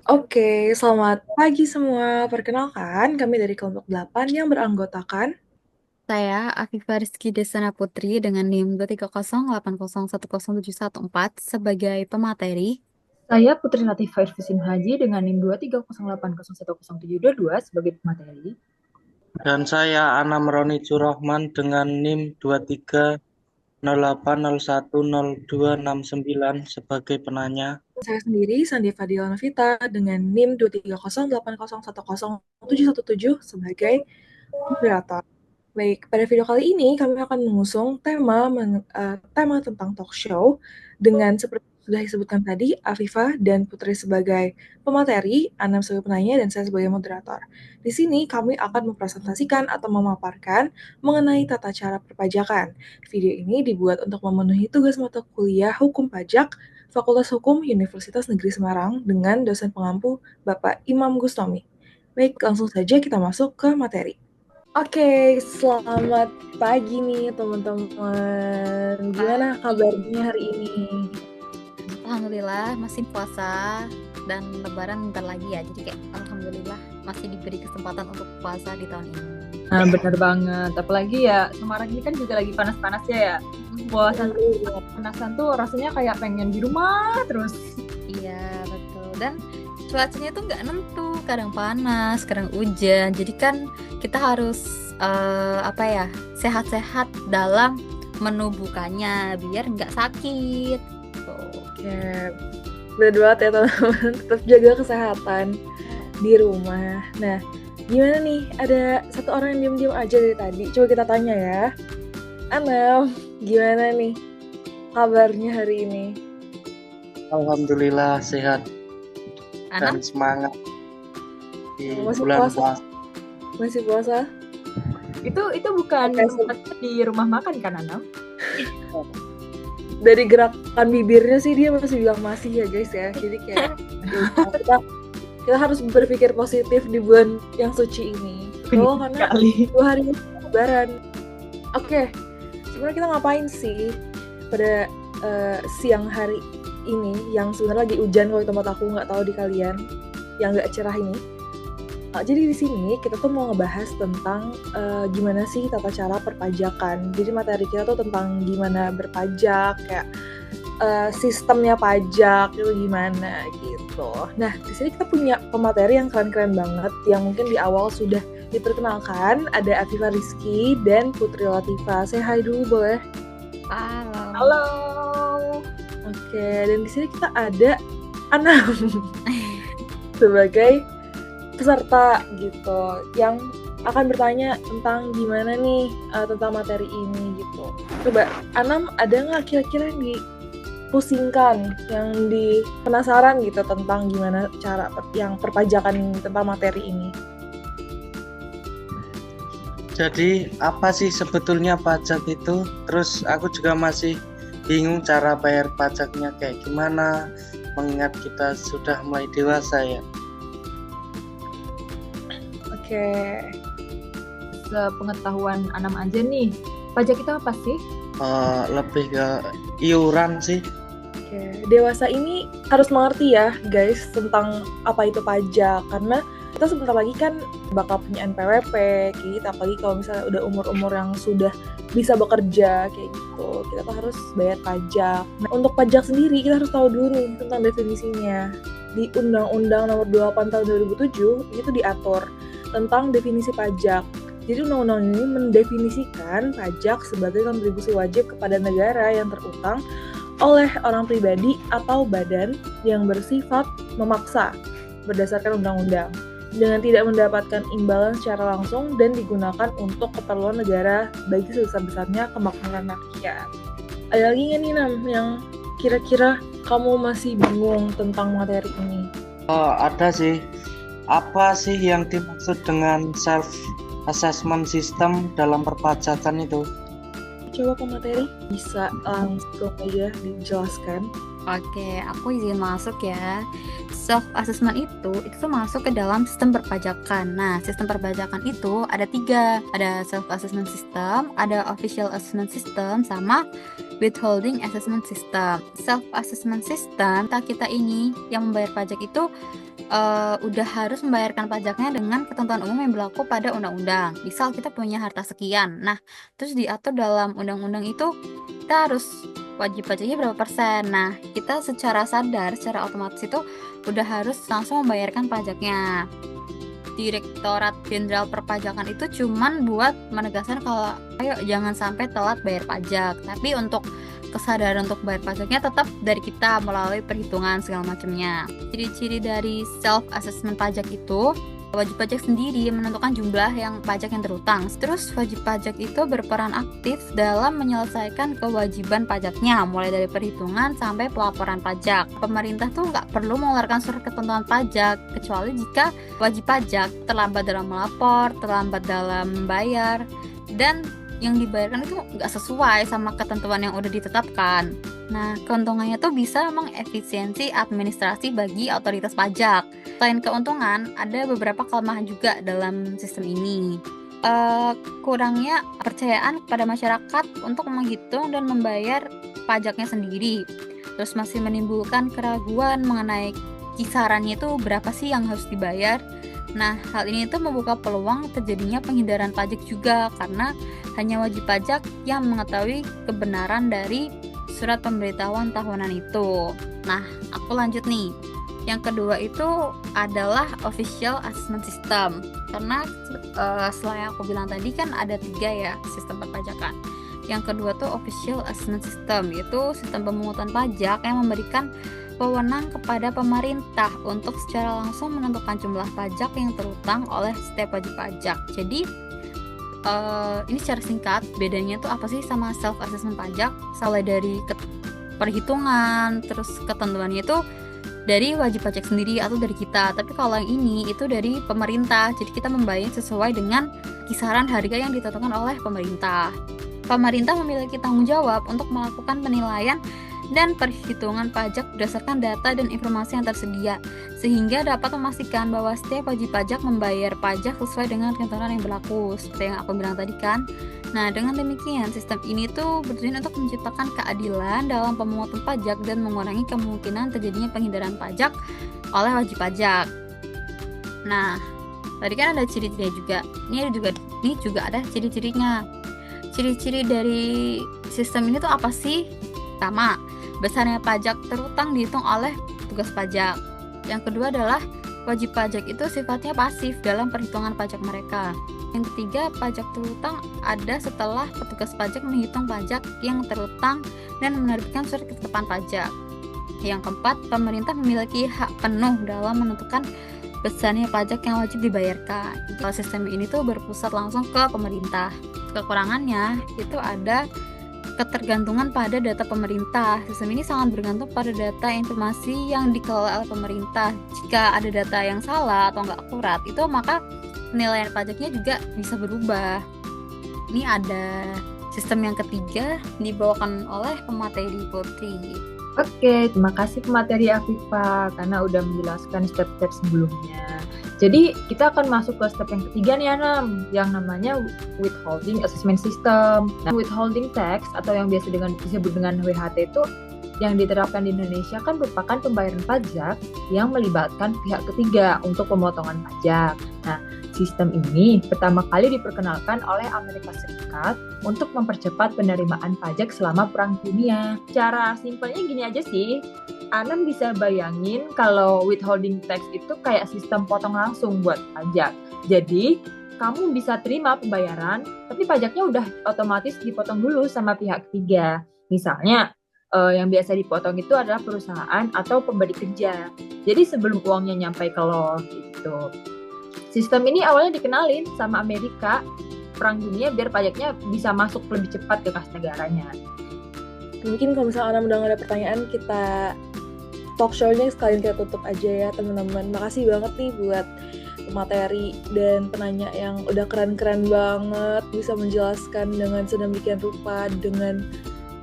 Oke, selamat pagi semua. Perkenalkan, kami dari kelompok 8 yang beranggotakan Saya Afifah Rizky Desana Putri dengan NIM 23080107114 sebagai pemateri. Saya Putri Latifah Irfusin Haji dengan NIM 230801072 sebagai pemateri. Dan saya Anam Roni Surahman dengan NIM 2308010269 sebagai penanya. saya sendiri, Sandi Fadila Novita, dengan NIM 23080100717 sebagai moderator. Baik, pada video kali ini kami akan mengusung tema tentang talk show dengan seperti sudah disebutkan tadi, Afifah dan Putri sebagai pemateri, Anam sebagai penanya, dan saya sebagai moderator. Di sini kami akan mempresentasikan atau memaparkan mengenai tata cara perpajakan. Video ini dibuat untuk memenuhi tugas mata kuliah Hukum Pajak Fakultas Hukum Universitas Negeri Semarang dengan dosen pengampu Bapak Imam Gustomi. Baik, langsung saja kita masuk ke materi. Oke, selamat pagi nih teman-teman. Gimana kabarnya hari ini? Alhamdulillah masih puasa dan lebaran bentar lagi ya. Jadi kayak alhamdulillah masih diberi kesempatan untuk puasa di tahun ini. Nah, benar banget. Apalagi ya Semarang ini kan juga lagi panas-panasnya ya. Puasa panasan tuh rasanya kayak pengen di rumah terus. Iya, betul. Dan cuacanya tuh nggak nentu, kadang panas, kadang hujan. Jadi kan kita harus sehat-sehat dalam menu bukanya biar nggak sakit. Ya, benar banget ya teman-teman. Tetap jaga kesehatan di rumah. Nah, gimana nih? Ada satu orang yang diam-diam aja dari tadi. Coba kita tanya ya. Anam, gimana nih kabarnya hari ini? Alhamdulillah sehat Anam? dan semangat di Masih bulan puasa? puasa. Masih puasa? Itu bukan Oke, tempatnya di rumah makan kan, Anam? dari gerakan bibirnya sih dia masih bilang masih ya guys ya. Jadi kayak kita harus berpikir positif di bulan yang suci ini. Betul, karena 2 hari ini lebaran. Oke, sebenarnya kita ngapain sih pada siang hari ini yang sebenarnya lagi hujan kalau di tempat aku, nggak tahu di kalian yang nggak cerah ini. Jadi di sini kita tuh mau ngebahas tentang gimana sih tata cara perpajakan. Jadi materi kita tuh tentang gimana berpajak, kayak sistemnya pajak itu gimana gitu. Nah, di sini kita punya pemateri yang keren-keren banget yang mungkin di awal sudah diperkenalkan. Ada Afifah Rizky dan Putri Latifah. Say hi dulu boleh? Halo. Oke, dan di sini kita ada Anam sebagai peserta gitu yang akan bertanya tentang gimana nih tentang materi ini gitu. Coba Anam, ada nggak kira-kira yang dipusingkan, yang penasaran gitu tentang gimana cara yang perpajakan tentang materi ini? Jadi apa sih sebetulnya pajak itu? Terus aku juga masih bingung cara bayar pajaknya kayak gimana, mengingat kita sudah mulai dewasa ya. Oke. Sepengetahuan Anam aja nih, pajak itu apa sih? Lebih ke iuran sih. Oke, dewasa ini harus mengerti ya guys tentang apa itu pajak, karena kita sebentar lagi kan bakal punya NPWP kayak gitu, apalagi kalau misalnya udah umur-umur yang sudah bisa bekerja kayak gitu, kita tuh harus bayar pajak. Nah, untuk pajak sendiri kita harus tahu dulu nih tentang definisinya. Di Undang-Undang Nomor 28 Tahun 2007 itu diatur tentang definisi pajak. Jadi undang-undang ini mendefinisikan pajak sebagai kontribusi wajib kepada negara yang terutang oleh orang pribadi atau badan yang bersifat memaksa berdasarkan undang-undang dengan tidak mendapatkan imbalan secara langsung dan digunakan untuk keperluan negara bagi sebesar-besarnya kemakmuran rakyat. Ada lagi nggak nih Nam yang kira-kira kamu masih bingung tentang materi ini? Ada sih. Apa sih yang dimaksud dengan self assessment system dalam perpajakan itu? Coba pemateri bisa langsung aja dijelaskan. Oke, aku izin masuk ya. Self assessment itu tuh masuk ke dalam sistem perpajakan. Nah, sistem perpajakan itu ada 3. Ada self assessment system, ada official assessment system, sama withholding assessment system. Self assessment system, kita ini yang membayar pajak itu udah harus membayarkan pajaknya dengan ketentuan umum yang berlaku pada undang-undang. Misal kita punya harta sekian, nah terus diatur dalam undang-undang itu kita harus wajib pajaknya berapa persen. Nah kita secara sadar, secara otomatis itu udah harus langsung membayarkan pajaknya. Direktorat Jenderal Perpajakan itu cuman buat menegaskan kalau ayo jangan sampai telat bayar pajak, tapi untuk kesadaran untuk bayar pajaknya tetap dari kita melalui perhitungan segala macamnya. Ciri-ciri dari self assessment pajak itu, wajib pajak sendiri menentukan jumlah yang pajak yang terutang. Terus wajib pajak itu berperan aktif dalam menyelesaikan kewajiban pajaknya, mulai dari perhitungan sampai pelaporan pajak. Pemerintah tuh nggak perlu mengeluarkan surat ketentuan pajak, kecuali jika wajib pajak terlambat dalam melapor, terlambat dalam membayar, dan yang dibayarkan itu nggak sesuai sama ketentuan yang udah ditetapkan. Nah, keuntungannya tuh bisa mengefisiensi administrasi bagi otoritas pajak. Selain keuntungan, ada beberapa kelemahan juga dalam sistem ini. Kurangnya kepercayaan kepada masyarakat untuk menghitung dan membayar pajaknya sendiri. Terus masih menimbulkan keraguan mengenai kisarannya itu berapa sih yang harus dibayar. Nah, hal ini tuh membuka peluang terjadinya penghindaran pajak juga, karena hanya wajib pajak yang mengetahui kebenaran dari surat pemberitahuan tahunan itu. Nah, aku lanjut nih. Yang kedua itu adalah official assessment system. Karena setelah yang aku bilang tadi kan ada 3 ya sistem perpajakan. Yang kedua tuh official assessment system, yaitu sistem pemungutan pajak yang memberikan wewenang kepada pemerintah untuk secara langsung menentukan jumlah pajak yang terutang oleh setiap wajib pajak. Jadi ini secara singkat bedanya tuh apa sih sama self assessment pajak? Mulai dari perhitungan, terus ketentuannya itu dari wajib pajak sendiri atau dari kita. Tapi kalau yang ini itu dari pemerintah. Jadi kita membayar sesuai dengan kisaran harga yang ditentukan oleh pemerintah. Pemerintah memiliki tanggung jawab untuk melakukan penilaian dan perhitungan pajak berdasarkan data dan informasi yang tersedia, sehingga dapat memastikan bahwa setiap wajib pajak membayar pajak sesuai dengan ketentuan yang berlaku, seperti yang aku bilang tadi kan. Nah, dengan demikian sistem ini tuh bertujuan untuk menciptakan keadilan dalam pemungutan pajak dan mengurangi kemungkinan terjadinya penghindaran pajak oleh wajib pajak. Nah, tadi kan ada ciri-cirinya juga. Ini juga ada ciri-cirinya. Ciri-ciri dari sistem ini tuh apa sih? Pertama, besarnya pajak terutang dihitung oleh petugas pajak. Yang kedua adalah wajib pajak itu sifatnya pasif dalam perhitungan pajak mereka. Yang ketiga, pajak terutang ada setelah petugas pajak menghitung pajak yang terutang dan menerbitkan surat ketetapan pajak. Yang keempat, pemerintah memiliki hak penuh dalam menentukan besarnya pajak yang wajib dibayarkan. Kalau sistem ini tuh berpusat langsung ke pemerintah. Kekurangannya itu ada ketergantungan pada data pemerintah. Sistem ini sangat bergantung pada data informasi yang dikelola oleh pemerintah. Jika ada data yang salah atau nggak akurat, itu maka penilaian pajaknya juga bisa berubah. Ini ada sistem yang ketiga dibawakan oleh pemateri Putri. Oke, terima kasih pemateri Afifa karena udah menjelaskan step-step sebelumnya. Jadi kita akan masuk ke step yang ketiga nih Anam, yang namanya withholding assessment system. Nah, withholding tax atau yang biasa disebut dengan WHT itu yang diterapkan di Indonesia kan merupakan pembayaran pajak yang melibatkan pihak ketiga untuk pemotongan pajak. Nah, sistem ini pertama kali diperkenalkan oleh Amerika Serikat untuk mempercepat penerimaan pajak selama Perang Dunia. Cara simpelnya gini aja sih, Anam bisa bayangin kalau withholding tax itu kayak sistem potong langsung buat pajak. Jadi, kamu bisa terima pembayaran, tapi pajaknya udah otomatis dipotong dulu sama pihak ketiga. Misalnya, yang biasa dipotong itu adalah perusahaan atau pemberi kerja. Jadi sebelum uangnya nyampe ke lo gitu. Sistem ini awalnya dikenalin sama Amerika Perang Dunia biar pajaknya bisa masuk lebih cepat ke kas negaranya. Mungkin kalau misalnya Anam udah gak ada pertanyaan, kita talk show-nya sekalian kita tutup aja ya teman-teman. Makasih banget nih buat materi dan penanya yang udah keren-keren banget, bisa menjelaskan dengan sedemikian rupa, dengan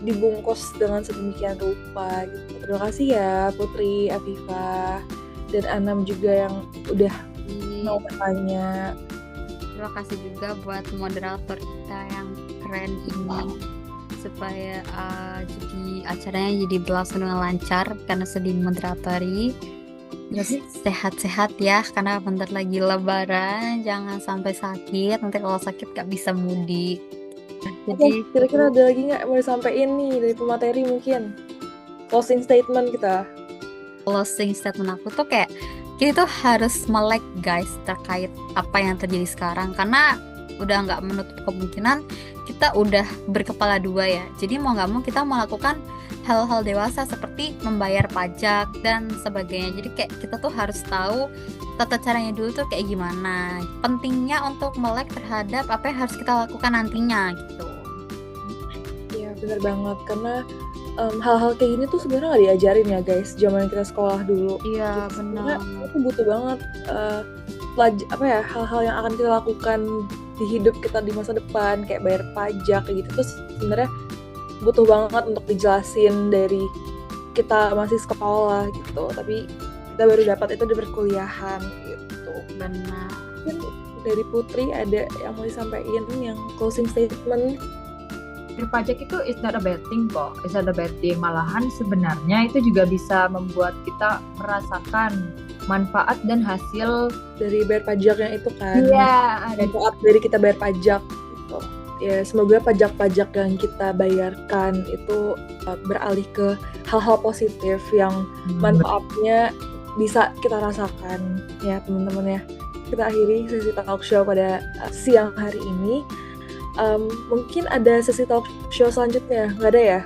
dibungkus dengan sedemikian rupa gitu. Terima kasih ya Putri, Afifa, dan Anam juga yang udah mau bertanya. Terima kasih juga buat moderator kita yang keren ini, supaya jadi acaranya jadi berlangsung dengan lancar karena sudah dimoderatori. Terus sehat-sehat ya, karena bentar lagi lebaran, jangan sampai sakit, nanti kalau sakit gak bisa mudik. Jadi Kira-kira ada lagi nggak mau disampaikan nih dari pemateri mungkin? Closing statement kita. closing statement aku tuh kayak kita tuh harus melek guys terkait apa yang terjadi sekarang, karena udah nggak menutup kemungkinan kita udah berkepala dua ya. Jadi mau nggak mau kita melakukan hal-hal dewasa seperti membayar pajak dan sebagainya. Jadi kayak kita tuh harus tahu tata caranya dulu tuh kayak gimana. Pentingnya untuk melek terhadap apa yang harus kita lakukan nantinya gitu. Iya benar banget, karena hal-hal kayak gini tuh sebenarnya nggak diajarin ya guys, zaman kita sekolah dulu. Iya Sebenarnya benar. itu butuh banget hal-hal yang akan kita lakukan di hidup kita di masa depan, kayak bayar pajak kayak gitu. Terus sebenarnya butuh banget untuk dijelasin dari kita masih sekolah gitu, tapi kita baru dapat itu di perkuliahan gitu. Benar. Mungkin dari Putri ada yang mau disampaikan yang closing statement? Bayar pajak itu is not a bad thing kok, is not a bad thing. Malahan sebenarnya itu juga bisa membuat kita merasakan manfaat dan hasil. Dari bayar pajaknya itu kan, Iya, ada manfaat dari kita bayar pajak gitu. Ya semoga pajak-pajak yang kita bayarkan itu beralih ke hal-hal positif yang manfaatnya bisa kita rasakan ya teman-teman ya. Kita akhiri sesi talk show pada siang hari ini. Mungkin ada sesi talk show selanjutnya, nggak ada ya?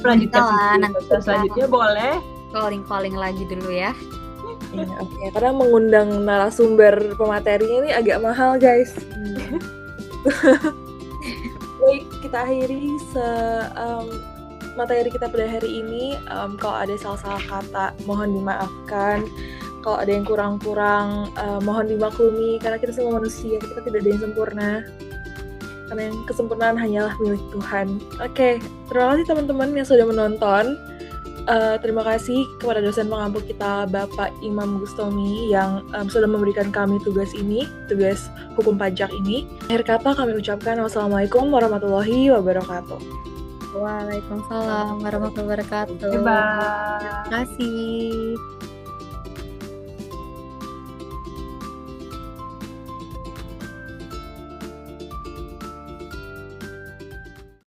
Lanjutkan nanti selanjutnya boleh. calling lagi dulu ya. Ya, oke. Karena mengundang narasumber pematerinya ini agak mahal guys. Baik, kita akhiri materi kita pada hari ini. Kalau ada salah-salah kata mohon dimaafkan. Kalau ada yang kurang-kurang mohon dimaklumi, karena kita semua manusia, kita tidak ada yang sempurna. Karena yang kesempurnaan hanyalah milik Tuhan. Oke, terima kasih teman-teman yang sudah menonton. Terima kasih kepada dosen pengampu kita Bapak Imam Gustomi yang sudah memberikan kami tugas hukum pajak ini. Akhir kata kami ucapkan wassalamualaikum warahmatullahi wabarakatuh. Waalaikumsalam warahmatullahi wabarakatuh. Bye. Terima kasih.